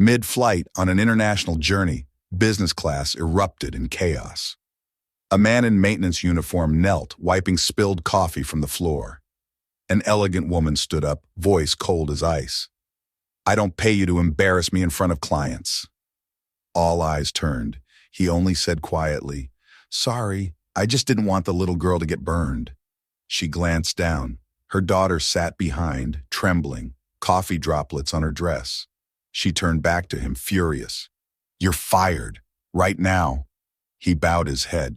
Mid-flight, on an international journey, business class erupted in chaos. A man in maintenance uniform knelt, wiping spilled coffee from the floor. An elegant woman stood up, voice cold as ice. "I don't pay you to embarrass me in front of clients." All eyes turned. He only said quietly, "Sorry, I just didn't want the little girl to get burned." She glanced down. Her daughter sat behind, trembling, coffee droplets on her dress. She turned back to him, furious. "You're fired, right now." He bowed his head.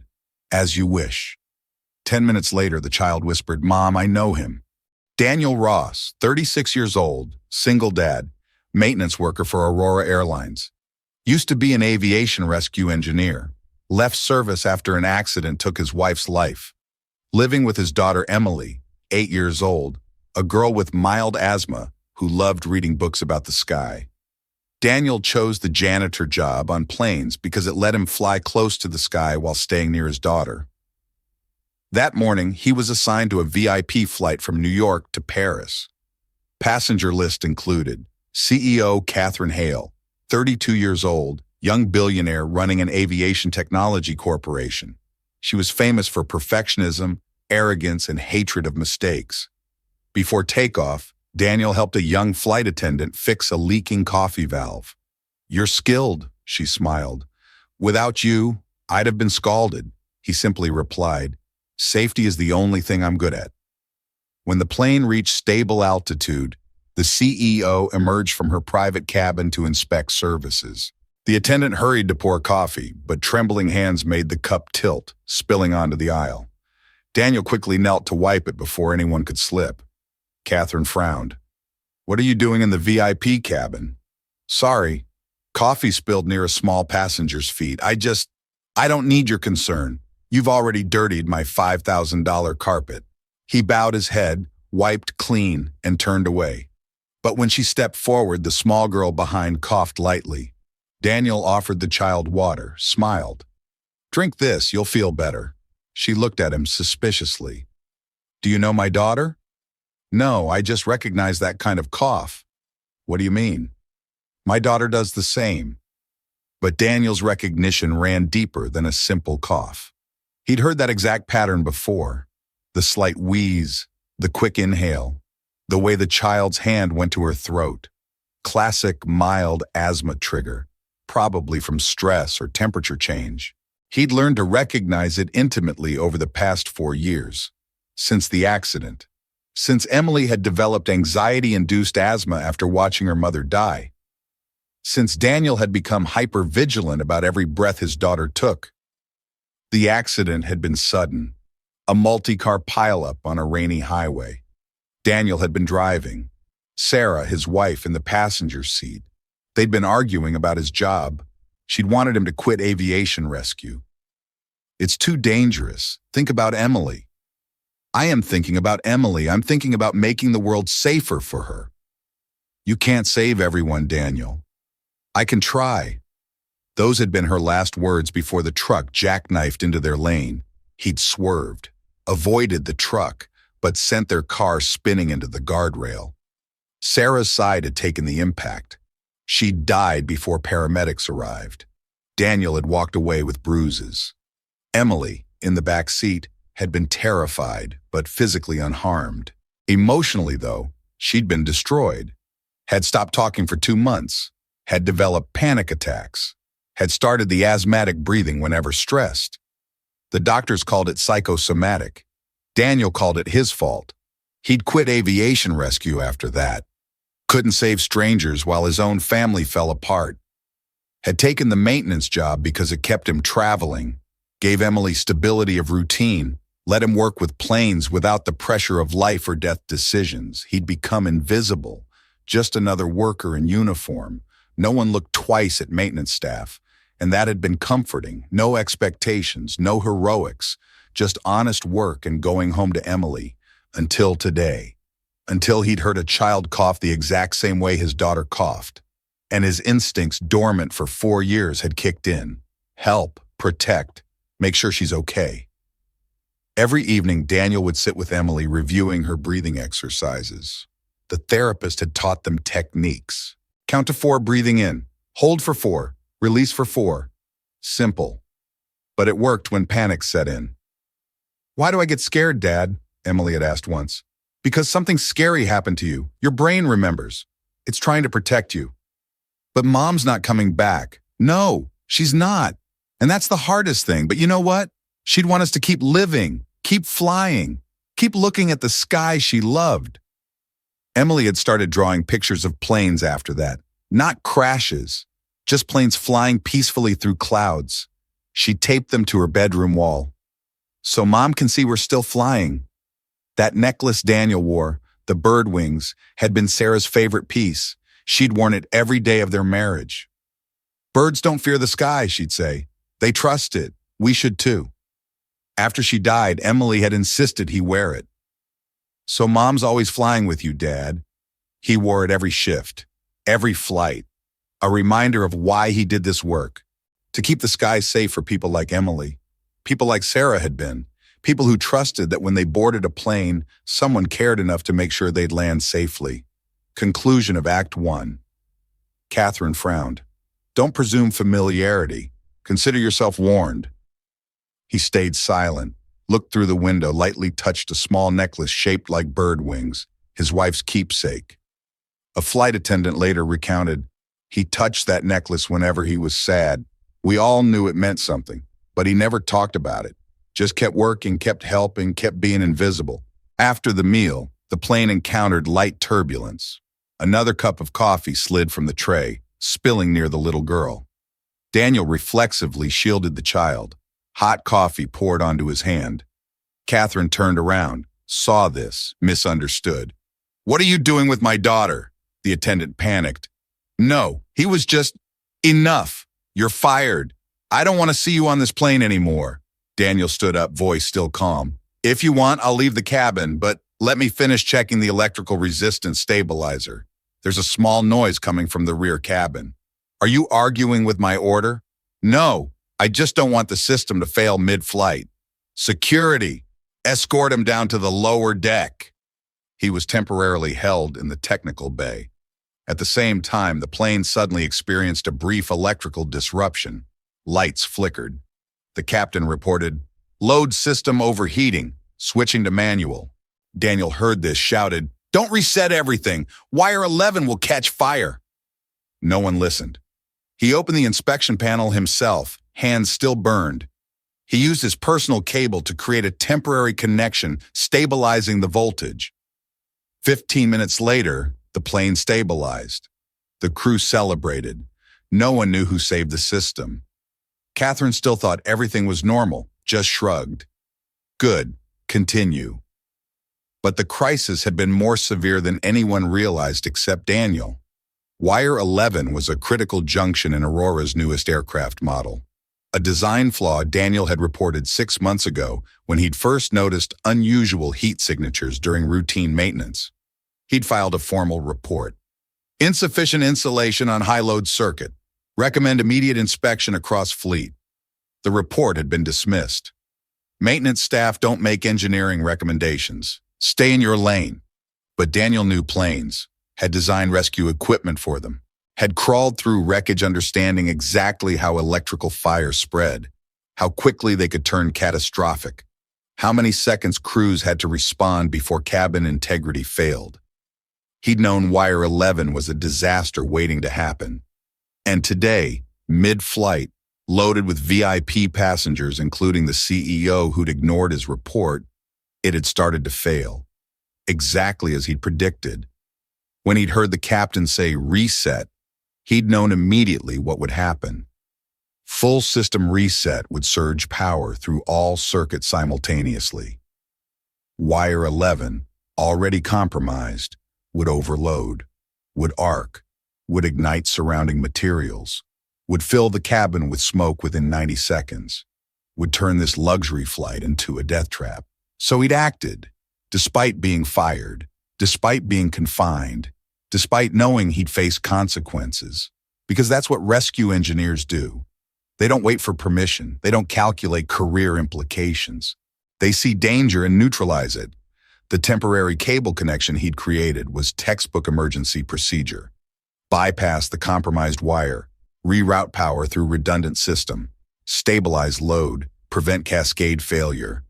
"As you wish." 10 minutes later, the child whispered, "Mom, I know him. Daniel Ross, 36 years old, single dad, maintenance worker for Aurora Airlines. Used to be an aviation rescue engineer. Left service after an accident took his wife's life. Living with his daughter Emily, 8 years old, a girl with mild asthma who loved reading books about the sky. Daniel chose the janitor job on planes because it let him fly close to the sky while staying near his daughter. That morning, he was assigned to a VIP flight from New York to Paris. Passenger list included CEO Catherine Hale, 32 years old, young billionaire running an aviation technology corporation. She was famous for perfectionism, arrogance, and hatred of mistakes. Before takeoff, Daniel helped a young flight attendant fix a leaking coffee valve. "You're skilled," she smiled. "Without you, I'd have been scalded," he simply replied. "Safety is the only thing I'm good at." When the plane reached stable altitude, the CEO emerged from her private cabin to inspect services. The attendant hurried to pour coffee, but trembling hands made the cup tilt, spilling onto the aisle. Daniel quickly knelt to wipe it before anyone could slip. Catherine frowned. "What are you doing in the VIP cabin?" "Sorry, coffee spilled near a small passenger's feet. I don't need your concern. You've already dirtied my $5,000 carpet." He bowed his head, wiped clean, and turned away. But when she stepped forward, the small girl behind coughed lightly. Daniel offered the child water, smiled. "Drink this, you'll feel better." She looked at him suspiciously. "Do you know my daughter?" "No, I just recognize that kind of cough." "What do you mean?" "My daughter does the same." But Daniel's recognition ran deeper than a simple cough. He'd heard that exact pattern before. The slight wheeze, the quick inhale, the way the child's hand went to her throat. Classic mild asthma trigger, probably from stress or temperature change. He'd learned to recognize it intimately over the past 4 years, since the accident. Since Emily had developed anxiety-induced asthma after watching her mother die. Since Daniel had become hyper-vigilant about every breath his daughter took. The accident had been sudden, a multi-car pileup on a rainy highway. Daniel had been driving, Sarah, his wife, in the passenger seat. They'd been arguing about his job. She'd wanted him to quit aviation rescue. "It's too dangerous. Think about Emily." "I am thinking about Emily. I'm thinking about making the world safer for her." "You can't save everyone, Daniel." "I can try." Those had been her last words before the truck jackknifed into their lane. He'd swerved, avoided the truck, but sent their car spinning into the guardrail. Sarah's side had taken the impact. She'd died before paramedics arrived. Daniel had walked away with bruises. Emily, in the back seat, had been terrified, but physically unharmed. Emotionally, though, she'd been destroyed. Had stopped talking for 2 months. Had developed panic attacks. Had started the asthmatic breathing whenever stressed. The doctors called it psychosomatic. Daniel called it his fault. He'd quit aviation rescue after that. Couldn't save strangers while his own family fell apart. Had taken the maintenance job because it kept him traveling, gave Emily stability of routine, let him work with planes without the pressure of life or death decisions. He'd become invisible, just another worker in uniform. No one looked twice at maintenance staff, and that had been comforting. No expectations, no heroics, just honest work and going home to Emily, until today. Until he'd heard a child cough the exact same way his daughter coughed, and his instincts dormant for 4 years had kicked in. Help, protect, make sure she's okay. Every evening, Daniel would sit with Emily reviewing her breathing exercises. The therapist had taught them techniques. Count to 4 breathing in, Hold for 4, release for 4. Simple. But it worked when panic set in. "Why do I get scared, Dad?" Emily had asked once. "Because something scary happened to you. Your brain remembers. It's trying to protect you." "But Mom's not coming back." "No, she's not. And that's the hardest thing. But you know what? She'd want us to keep living, keep flying, keep looking at the sky she loved." Emily had started drawing pictures of planes after that. Not crashes, just planes flying peacefully through clouds. She taped them to her bedroom wall. "So Mom can see we're still flying." That necklace Daniel wore, the bird wings, had been Sarah's favorite piece. She'd worn it every day of their marriage. "Birds don't fear the sky," she'd say. "They trust it. We should too." After she died, Emily had insisted he wear it. "So Mom's always flying with you, Dad." He wore it every shift, every flight, a reminder of why he did this work. To keep the sky safe for people like Emily, people like Sarah had been, people who trusted that when they boarded a plane, someone cared enough to make sure they'd land safely. Conclusion of Act 1. Catherine frowned. "Don't presume familiarity. Consider yourself warned." He stayed silent, looked through the window, lightly touched a small necklace shaped like bird wings, his wife's keepsake. A flight attendant later recounted, "He touched that necklace whenever he was sad. We all knew it meant something, but he never talked about it. Just kept working, kept helping, kept being invisible." After the meal, the plane encountered light turbulence. Another cup of coffee slid from the tray, spilling near the little girl. Daniel reflexively shielded the child. Hot coffee poured onto his hand. Catherine turned around, saw this, misunderstood. "What are you doing with my daughter?" The attendant panicked. "No, he was just... Enough. You're fired. I don't want to see you on this plane anymore." Daniel stood up, voice still calm. "If you want, I'll leave the cabin, but let me finish checking the electrical resistance stabilizer. There's a small noise coming from the rear cabin." "Are you arguing with my order?" "No, I just don't want the system to fail mid-flight." "Security! Escort him down to the lower deck." He was temporarily held in the technical bay. At the same time, the plane suddenly experienced a brief electrical disruption. Lights flickered. The captain reported, "Load system overheating, switching to manual." Daniel heard this, shouted, "Don't reset everything. Wire 11 will catch fire." No one listened. He opened the inspection panel himself, hands still burned. He used his personal cable to create a temporary connection, stabilizing the voltage. 15 minutes later, the plane stabilized. The crew celebrated. No one knew who saved the system. Catherine still thought everything was normal, just shrugged. "Good, continue." But the crisis had been more severe than anyone realized except Daniel. Wire 11 was a critical junction in Aurora's newest aircraft model. A design flaw Daniel had reported 6 months ago when he'd first noticed unusual heat signatures during routine maintenance. He'd filed a formal report. "Insufficient insulation on high-load circuit. Recommend immediate inspection across fleet." The report had been dismissed. Maintenance staff don't make engineering recommendations. Stay in your lane. But Daniel knew planes, had designed rescue equipment for them, had crawled through wreckage understanding exactly how electrical fire spread, how quickly they could turn catastrophic, how many seconds crews had to respond before cabin integrity failed. He'd known Wire 11 was a disaster waiting to happen. And today, mid-flight, loaded with VIP passengers, including the CEO who'd ignored his report, it had started to fail, exactly as he'd predicted. When he'd heard the captain say reset, he'd known immediately what would happen. Full system reset would surge power through all circuits simultaneously. Wire 11, already compromised, would overload, would arc, would ignite surrounding materials, would fill the cabin with smoke within 90 seconds, would turn this luxury flight into a death trap. So he'd acted, despite being fired, despite being confined, despite knowing he'd face consequences, because that's what rescue engineers do. They don't wait for permission. They don't calculate career implications. They see danger and neutralize it. The temporary cable connection he'd created was textbook emergency procedure. Bypass the compromised wire, reroute power through redundant system, stabilize load, prevent cascade failure.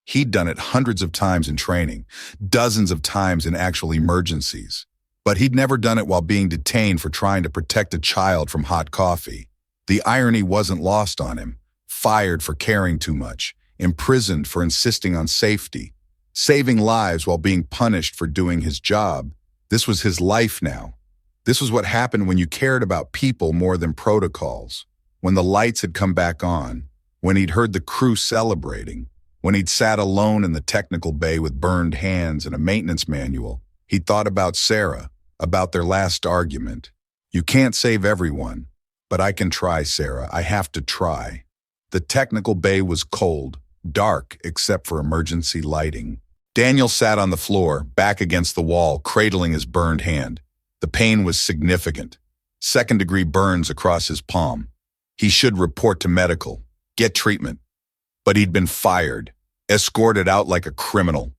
He'd done it hundreds of times in training, dozens of times in actual emergencies. But he'd never done it while being detained for trying to protect a child from hot coffee. The irony wasn't lost on him. Fired for caring too much, imprisoned for insisting on safety, saving lives while being punished for doing his job. This was his life now. This was what happened when you cared about people more than protocols. When the lights had come back on, when he'd heard the crew celebrating, when he'd sat alone in the technical bay with burned hands and a maintenance manual, he thought about Sarah, about their last argument. You can't save everyone, but I can try, Sarah. I have to try. The technical bay was cold, dark except for emergency lighting. Daniel sat on the floor, back against the wall, cradling his burned hand. The pain was significant. Second-degree burns across his palm. He should report to medical, get treatment. But he'd been fired, escorted out like a criminal.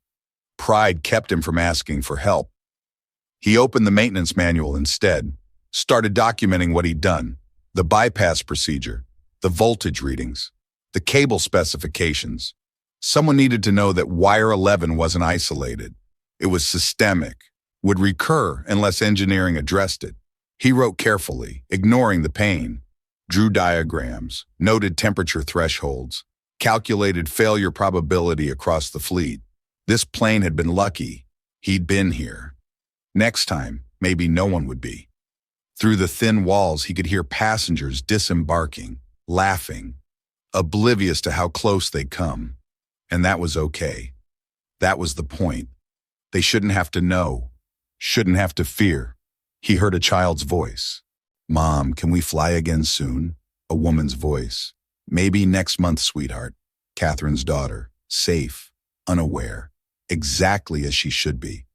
Pride kept him from asking for help. He opened the maintenance manual instead, started documenting what he'd done, the bypass procedure, the voltage readings, the cable specifications. Someone needed to know that wire 11 wasn't isolated. It was systemic, would recur unless engineering addressed it. He wrote carefully, ignoring the pain, drew diagrams, noted temperature thresholds, calculated failure probability across the fleet. This plane had been lucky. He'd been here. Next time, maybe no one would be. Through the thin walls, he could hear passengers disembarking, laughing, oblivious to how close they'd come. And that was okay. That was the point. They shouldn't have to know, shouldn't have to fear. He heard a child's voice. Mom, can we fly again soon? A woman's voice. Maybe next month, sweetheart. Catherine's daughter, safe, unaware, exactly as she should be.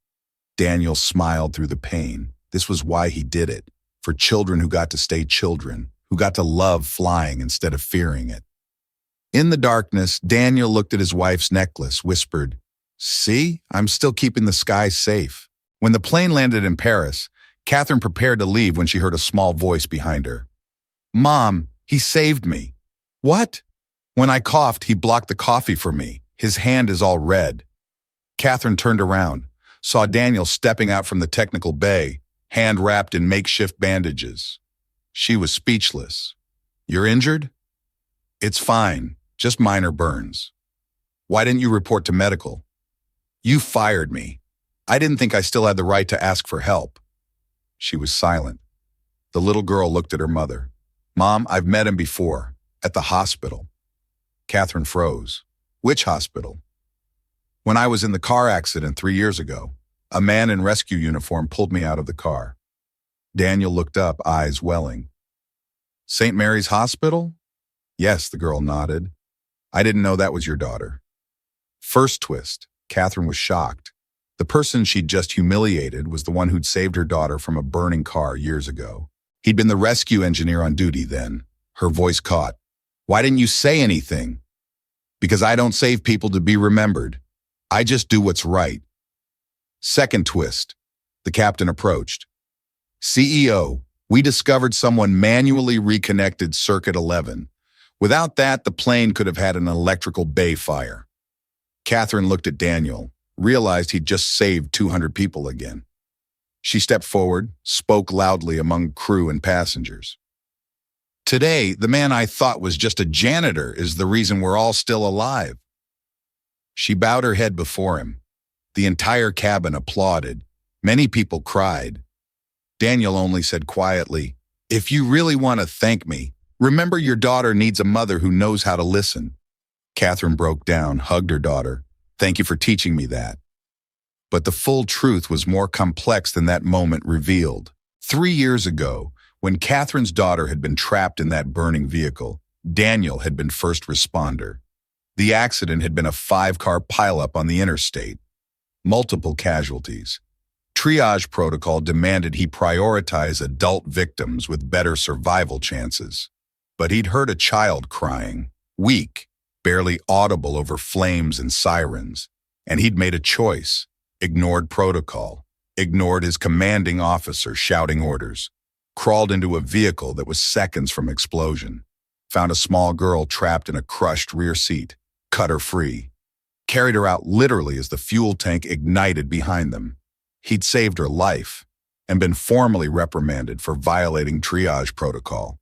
Daniel smiled through the pain. This was why he did it. For children who got to stay children, who got to love flying instead of fearing it. In the darkness, Daniel looked at his wife's necklace, whispered, "See, I'm still keeping the sky safe." When the plane landed in Paris, Catherine prepared to leave when she heard a small voice behind her. "Mom, he saved me." "What?" "When I coughed, he blocked the coffee for me. His hand is all red." Catherine turned around, saw Daniel stepping out from the technical bay, hand wrapped in makeshift bandages. She was speechless. "You're injured?" "It's fine, just minor burns." "Why didn't you report to medical?" "You fired me. I didn't think I still had the right to ask for help." She was silent. The little girl looked at her mother. "Mom, I've met him before, at the hospital." Catherine froze. "Which hospital?" "When I was in the car accident 3 years ago, a man in rescue uniform pulled me out of the car." Daniel looked up, eyes welling. "St. Mary's Hospital?" "Yes," the girl nodded. "I didn't know that was your daughter." First twist, Catherine was shocked. The person she'd just humiliated was the one who'd saved her daughter from a burning car years ago. He'd been the rescue engineer on duty then. Her voice caught. "Why didn't you say anything?" "Because I don't save people to be remembered. I just do what's right." Second twist. The captain approached. "CEO, we discovered someone manually reconnected circuit 11. Without that, the plane could have had an electrical bay fire." Catherine looked at Daniel, realized he'd just saved 200 people again. She stepped forward, spoke loudly among crew and passengers. "Today, the man I thought was just a janitor is the reason we're all still alive." She bowed her head before him. The entire cabin applauded. Many people cried. Daniel only said quietly, "If you really want to thank me, remember your daughter needs a mother who knows how to listen." Catherine broke down, hugged her daughter. "Thank you for teaching me that." But the full truth was more complex than that moment revealed. 3 years ago, when Catherine's daughter had been trapped in that burning vehicle, Daniel had been first responder. The accident had been a 5-car pileup on the interstate. Multiple casualties. Triage protocol demanded he prioritize adult victims with better survival chances. But he'd heard a child crying, weak, barely audible over flames and sirens, and he'd made a choice, ignored protocol, ignored his commanding officer shouting orders. crawled into a vehicle that was seconds from explosion, found a small girl trapped in a crushed rear seat, cut her free, carried her out literally as the fuel tank ignited behind them. He'd saved her life and been formally reprimanded for violating triage protocol.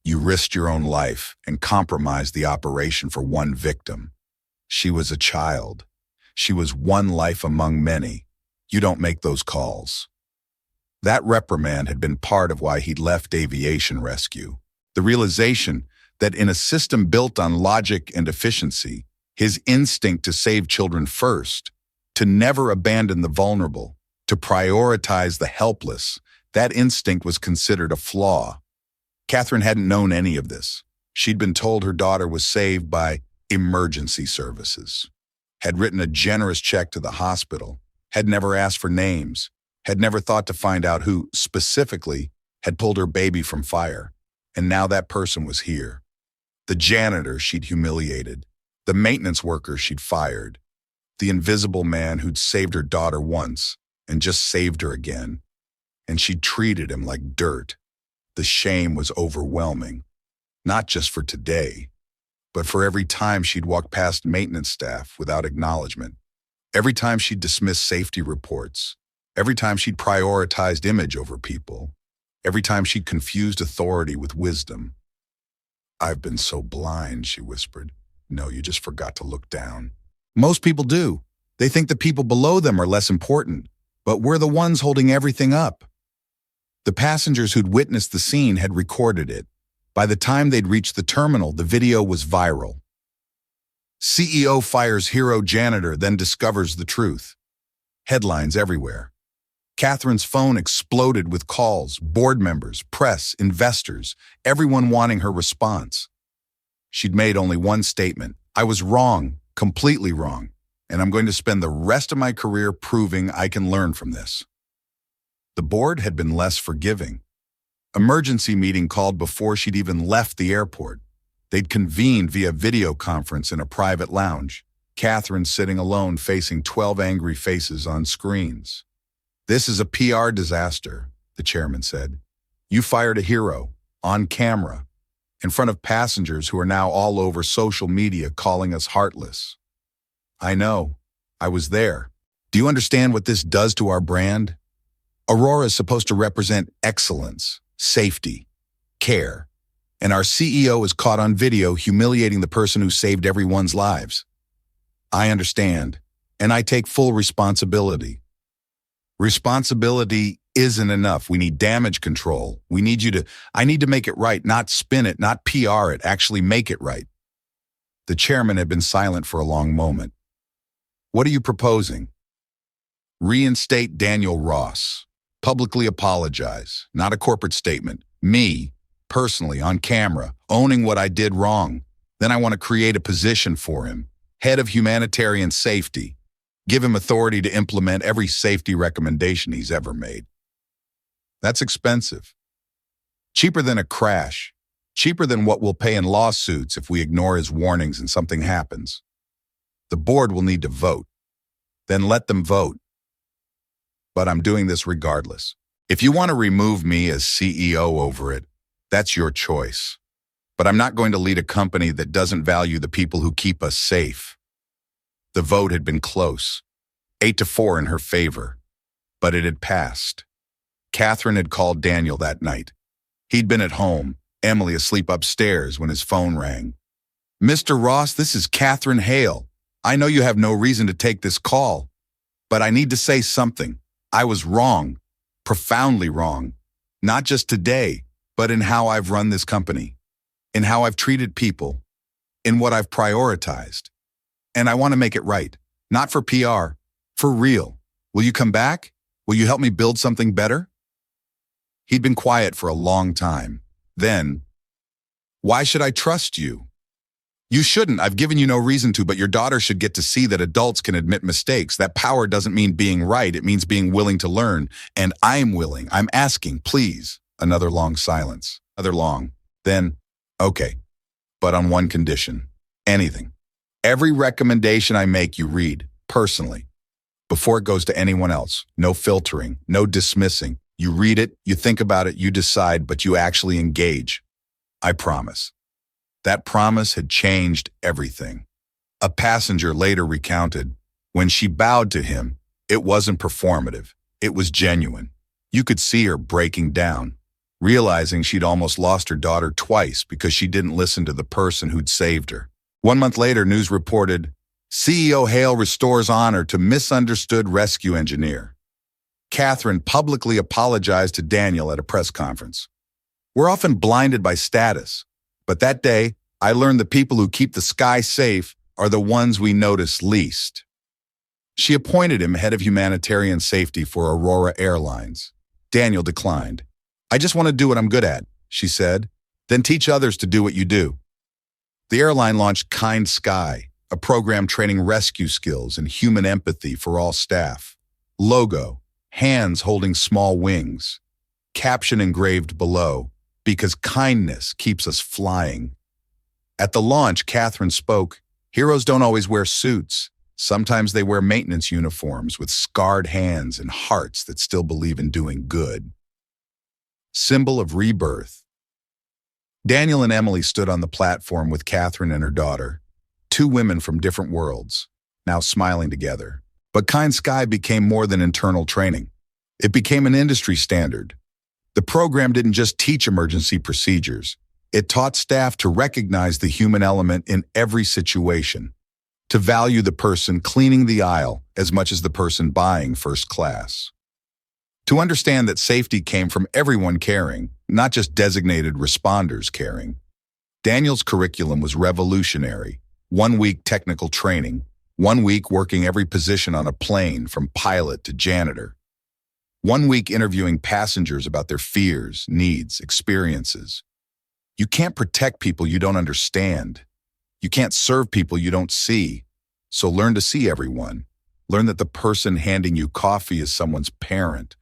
You risked your own life and compromised the operation for one victim. She was a child. She was one life among many. You don't make those calls. That reprimand had been part of why he'd left aviation rescue. The realization that in a system built on logic and efficiency, his instinct to save children first, to never abandon the vulnerable, to prioritize the helpless, that instinct was considered a flaw. Catherine hadn't known any of this. She'd been told her daughter was saved by emergency services, had written a generous check to the hospital, had never asked for names, had never thought to find out who, specifically, had pulled her baby from fire. And now that person was here. The janitor she'd humiliated, the maintenance worker she'd fired, the invisible man who'd saved her daughter once and just saved her again. And she'd treated him like dirt. The shame was overwhelming, not just for today, but for every time she'd walked past maintenance staff without acknowledgement, every time she'd dismissed safety reports, every time she'd prioritized image over people, every time she'd confused authority with wisdom. "I've been so blind," she whispered. "No, you just forgot to look down." Most people do. They think the people below them are less important, but we're the ones holding everything up. The passengers who'd witnessed the scene had recorded it. By the time they'd reached the terminal, the video was viral. CEO fires hero janitor, then discovers the truth. Headlines everywhere. Catherine's phone exploded with calls, board members, press, investors, everyone wanting her response. She'd made only one statement: "I was wrong, completely wrong, and I'm going to spend the rest of my career proving I can learn from this." The board had been less forgiving. Emergency meeting called before she'd even left the airport. They'd convened via video conference in a private lounge, Catherine sitting alone facing 12 angry faces on screens. "This is a PR disaster," the chairman said. "You fired a hero, on camera, in front of passengers who are now all over social media calling us heartless." "I know. I was there. Do you understand what this does to our brand? Aurora is supposed to represent excellence, safety, care, and our CEO is caught on video humiliating the person who saved everyone's lives. I understand, and I take full responsibility." "Responsibility isn't enough. We need damage control. I need to make it right, not spin it, not PR it, actually make it right." The chairman had been silent for a long moment. "What are you proposing?" "Reinstate Daniel Ross. Publicly apologize, not a corporate statement. Me, personally, on camera, owning what I did wrong. Then I want to create a position for him, head of humanitarian safety. Give him authority to implement every safety recommendation he's ever made." That's expensive. Cheaper than a crash. Cheaper than what we'll pay in lawsuits if we ignore his warnings and something happens. The board will need to vote. Then let them vote. But I'm doing this regardless. If you want to remove me as CEO over it, that's your choice. But I'm not going to lead a company that doesn't value the people who keep us safe. The vote had been close, 8-4 in her favor, but it had passed. Catherine had called Daniel that night. He'd been at home, Emily asleep upstairs, when his phone rang. "Mr. Ross, this is Catherine Hale. I know you have no reason to take this call, but I need to say something. I was wrong, profoundly wrong, not just today, but in how I've run this company, in how I've treated people, in what I've prioritized. And I want to make it right, not for PR, for real. Will you come back? Will you help me build something better?" He'd been quiet for a long time. Then, "Why should I trust you?" "You shouldn't. I've given you no reason to, but your daughter should get to see that adults can admit mistakes. That power doesn't mean being right. It means being willing to learn. And I'm willing. I'm asking, please." Another long silence. Another long. Then, "Okay, but on one condition. Anything. Every recommendation I make you read, personally, before it goes to anyone else. No filtering, no dismissing. You read it, you think about it, you decide, but you actually engage. I promise. That promise had changed everything. A passenger later recounted, when she bowed to him, it wasn't performative. It was genuine. You could see her breaking down, realizing she'd almost lost her daughter twice because she didn't listen to the person who'd saved her. 1 month later, news reported, CEO Hale restores honor to misunderstood rescue engineer. Catherine publicly apologized to Daniel at a press conference. We're often blinded by status, but that day, I learned the people who keep the sky safe are the ones we notice least. She appointed him head of humanitarian safety for Aurora Airlines. Daniel declined. I just want to do what I'm good at, she said, then teach others to do what you do. The airline launched Kind Sky, a program training rescue skills and human empathy for all staff. Logo, hands holding small wings. Caption engraved below, because kindness keeps us flying. At the launch, Catherine spoke, heroes don't always wear suits. Sometimes they wear maintenance uniforms with scarred hands and hearts that still believe in doing good. Symbol of rebirth. Daniel and Emily stood on the platform with Catherine and her daughter, two women from different worlds, now smiling together. But Kind Sky became more than internal training. It became an industry standard. The program didn't just teach emergency procedures. It taught staff to recognize the human element in every situation, to value the person cleaning the aisle as much as the person buying first class. To understand that safety came from everyone caring, not just designated responders caring. Daniel's curriculum was revolutionary. 1 week technical training, 1 week working every position on a plane from pilot to janitor. 1 week interviewing passengers about their fears, needs, experiences. You can't protect people you don't understand. You can't serve people you don't see. So learn to see everyone. Learn that the person handing you coffee is someone's parent,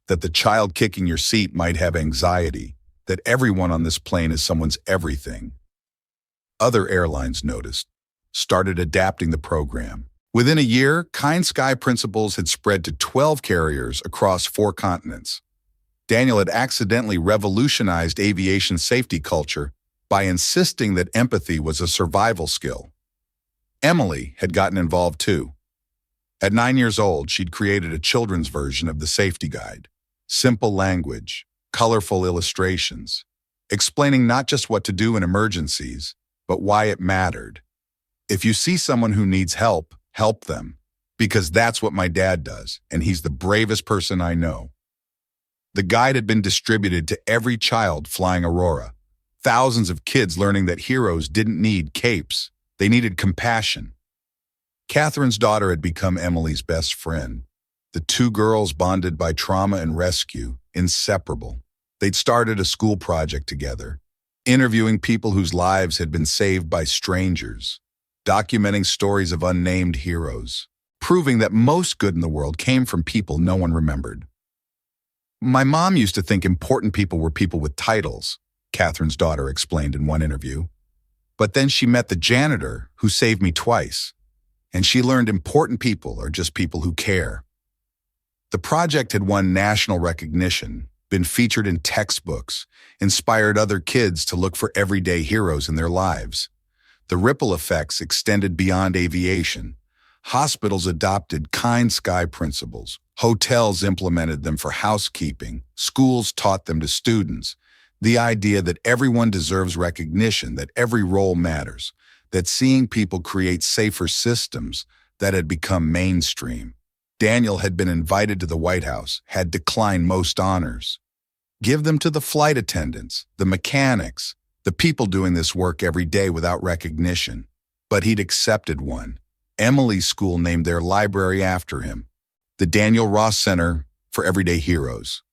that the child kicking your seat might have anxiety, that everyone on this plane is someone's everything. Other airlines noticed, started adapting the program. Within a year, Kind Sky principles had spread to 12 carriers across 4 continents. Daniel had accidentally revolutionized aviation safety culture by insisting that empathy was a survival skill. Emily had gotten involved too. At 9 years old, she'd created a children's version of the safety guide. Simple language, colorful illustrations, explaining not just what to do in emergencies, but why it mattered. If you see someone who needs help, help them, because that's what my dad does, and he's the bravest person I know. The guide had been distributed to every child flying Aurora. Thousands of kids learning that heroes didn't need capes, they needed compassion. Catherine's daughter had become Emily's best friend. The two girls bonded by trauma and rescue, inseparable. They'd started a school project together, interviewing people whose lives had been saved by strangers, documenting stories of unnamed heroes, proving that most good in the world came from people no one remembered. My mom used to think important people were people with titles, Catherine's daughter explained in one interview. But then she met the janitor who saved me twice, and she learned important people are just people who care. The project had won national recognition, been featured in textbooks, inspired other kids to look for everyday heroes in their lives. The ripple effects extended beyond aviation. Hospitals adopted Kind Sky principles. Hotels implemented them for housekeeping. Schools taught them to students. The idea that everyone deserves recognition, that every role matters, that seeing people create safer systems, that had become mainstream. Daniel had been invited to the White House, had declined most honors. Give them to the flight attendants, the mechanics, the people doing this work every day without recognition. But he'd accepted one. Emily's school named their library after him, the Daniel Ross Center for Everyday Heroes.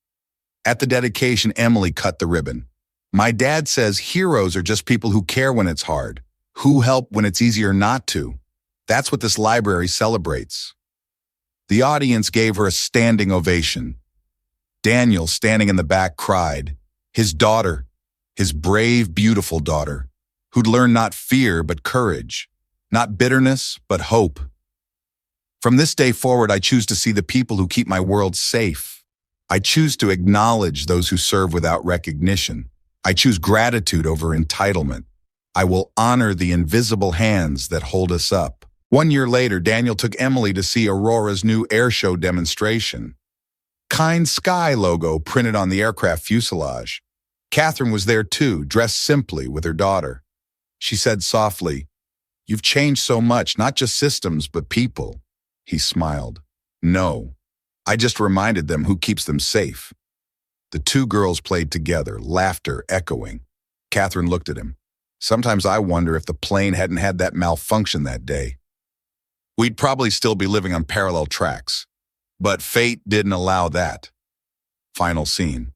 At the dedication, Emily cut the ribbon. My dad says heroes are just people who care when it's hard, who help when it's easier not to. That's what this library celebrates. The audience gave her a standing ovation. Daniel, standing in the back, cried. His daughter, his brave, beautiful daughter, who'd learned not fear but courage, not bitterness but hope. From this day forward, I choose to see the people who keep my world safe. I choose to acknowledge those who serve without recognition. I choose gratitude over entitlement. I will honor the invisible hands that hold us up. 1 year later, Daniel took Emily to see Aurora's new airshow demonstration. Kind Sky logo printed on the aircraft fuselage. Catherine was there too, dressed simply with her daughter. She said softly, "You've changed so much, not just systems, but people." He smiled. "No, I just reminded them who keeps them safe." The two girls played together, laughter echoing. Catherine looked at him. "Sometimes I wonder if the plane hadn't had that malfunction that day. We'd probably still be living on parallel tracks. But fate didn't allow that." Final scene.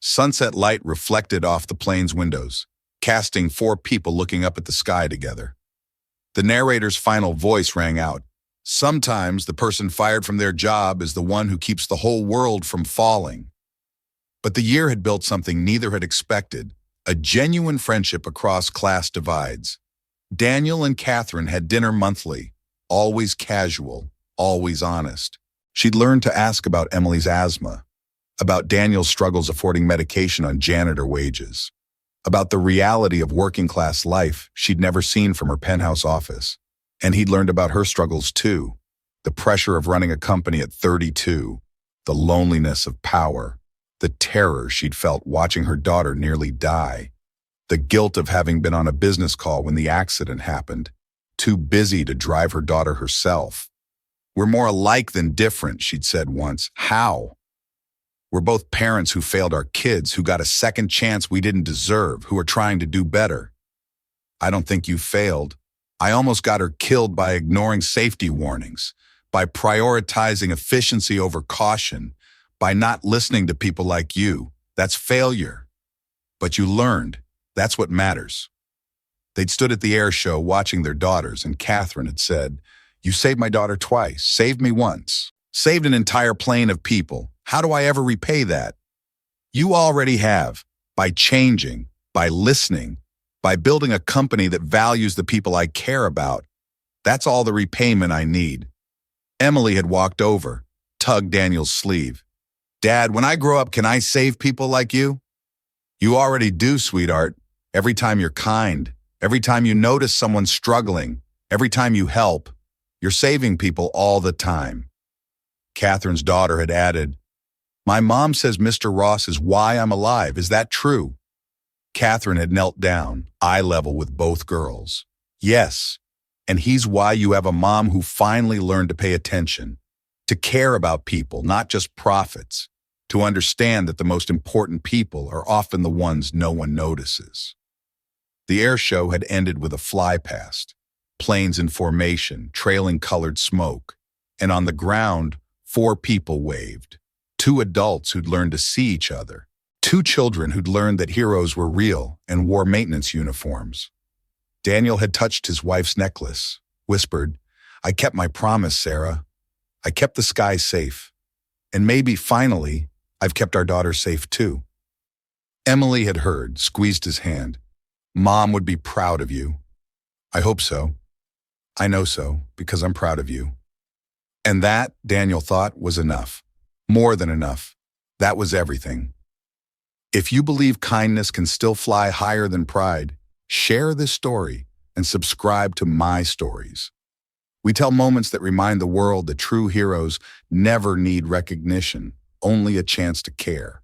Sunset light reflected off the plane's windows, casting 4 people looking up at the sky together. The narrator's final voice rang out. "Sometimes the person fired from their job is the one who keeps the whole world from falling." But the year had built something neither had expected, a genuine friendship across class divides. Daniel and Catherine had dinner monthly, always casual, always honest. She'd learned to ask about Emily's asthma, about Daniel's struggles affording medication on janitor wages, about the reality of working-class life she'd never seen from her penthouse office. And he'd learned about her struggles too, the pressure of running a company at 32, the loneliness of power, the terror she'd felt watching her daughter nearly die, the guilt of having been on a business call when the accident happened, too busy to drive her daughter herself. "We're more alike than different," she'd said once. "How? We're both parents who failed our kids, who got a second chance we didn't deserve, who are trying to do better." "I don't think you failed. I almost got her killed by ignoring safety warnings, by prioritizing efficiency over caution, by not listening to people like you. That's failure. But you learned. That's what matters." They'd stood at the air show watching their daughters, and Catherine had said, "You saved my daughter twice, saved me once, saved an entire plane of people. How do I ever repay that?" "You already have, by changing, by listening, by building a company that values the people I care about. That's all the repayment I need." Emily had walked over, tugged Daniel's sleeve. "Dad, when I grow up, can I save people like you?" "You already do, sweetheart. Every time you're kind, every time you notice someone struggling, every time you help, you're saving people all the time." Catherine's daughter had added, "My mom says Mr. Ross is why I'm alive. Is that true?" Catherine had knelt down, eye level with both girls. "Yes, and he's why you have a mom who finally learned to pay attention, to care about people, not just profits, to understand that the most important people are often the ones no one notices." The air show had ended with a flypast, planes in formation, trailing colored smoke, and on the ground, 4 people waved. 2 adults who'd learned to see each other. 2 children who'd learned that heroes were real and wore maintenance uniforms. Daniel had touched his wife's necklace, whispered, "I kept my promise, Sarah. I kept the sky safe. And maybe, finally, I've kept our daughter safe too." Emily had heard, squeezed his hand. "Mom would be proud of you." "I hope so. I know so, because I'm proud of you." And that, Daniel thought, was enough. More than enough. That was everything. If you believe kindness can still fly higher than pride, share this story and subscribe to My Stories. We tell moments that remind the world that true heroes never need recognition, only a chance to care.